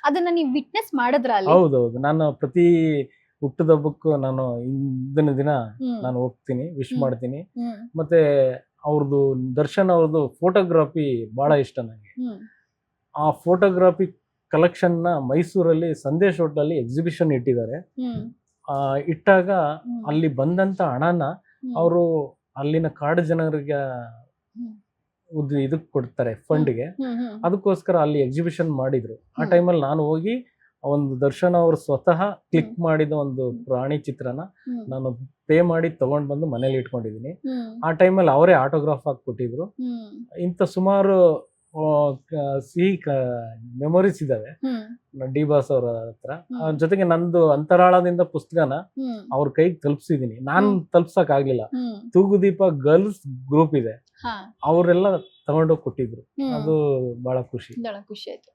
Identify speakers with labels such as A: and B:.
A: ಅದನ್ನ ನೀವು ವಿಟ್ನೆಸ್ ಮಾಡಿದ್ರ ಅಲ್ಲಿ?
B: ಹೌದೌದು, ನಾನು ಪ್ರತಿ ಹುಟ್ಟದ ಹಬ್ಬಕ್ಕೂ ನಾನು ಹಿಂದಿನ ದಿನ ನಾನು ಹೋಗ್ತೀನಿ, ವಿಶ್ ಮಾಡ್ತೀನಿ. ಮತ್ತೆ ಅವ್ರದ್ದು ದರ್ಶನ್ ಅವ್ರದ್ದು ಫೋಟೋಗ್ರಫಿ ಬಹಳ ಇಷ್ಟ ನನಗೆ. ಆ ಫೋಟೋಗ್ರಫಿ ಕಲೆಕ್ಷನ್ ನ ಮೈಸೂರಲ್ಲಿ ಸಂದೇಶ್ ಹೋಟೆಲ್ ಎಕ್ಸಿಬಿಷನ್ ಇಟ್ಟಿದ್ದಾರೆ. ಇಟ್ಟಾಗ ಅಲ್ಲಿ ಬಂದಂತ ಹಣನ ಅವರು ಅಲ್ಲಿನ ಕಾಡು ಜನರಿಗೆ ಇದಕ್ ಕೊಡ್ತಾರೆ, ಫಂಡ್ಗೆ. ಅದಕ್ಕೋಸ್ಕರ ಅಲ್ಲಿ ಎಕ್ಸಿಬಿಷನ್ ಮಾಡಿದ್ರು. ಆ ಟೈಮಲ್ಲಿ ನಾನು ಹೋಗಿ ಒಂದು ದರ್ಶನ್ ಅವರು ಸ್ವತಃ ಕ್ಲಿಕ್ ಮಾಡಿದ ಒಂದು ಪ್ರಾಣಿ ಚಿತ್ರನ ನಾನು ಪೇ ಮಾಡಿ ತಗೊಂಡ್ ಬಂದು ಮನೇಲಿ ಇಟ್ಕೊಂಡಿದೀನಿ. ಆ ಟೈಮಲ್ಲಿ ಅವರೇ ಆಟೋಗ್ರಾಫ್ ಹಾಕಿ ಕೊಟ್ಟಿದ್ರು. ಇಂಥ ಸುಮಾರು ಸಿಹಿ ಮೆಮೊರೀಸ್ ಇದಾವೆ ಡಿ ಬಾಸ್ ಅವರ ಹತ್ರ. ಜೊತೆಗೆ ನಂದು ಅಂತರಾಳದಿಂದ ಪುಸ್ತಕನ ಅವ್ರ ಕೈಗೆ ತಲುಪಿಸಿದೀನಿ. ನಾನ್ ತಲುಪ್ಸಕ್ ಆಗ್ಲಿಲ್ಲ. ತೂಗುದೀಪ ಗರ್ಲ್ಸ್ ಗ್ರೂಪ್ ಇದೆ, ಅವರೆಲ್ಲ ತಗೊಂಡೋಗಿ ಕೊಟ್ಟಿದ್ರು. ಅದು ಬಹಳ ಖುಷಿ
A: ಆಯ್ತು.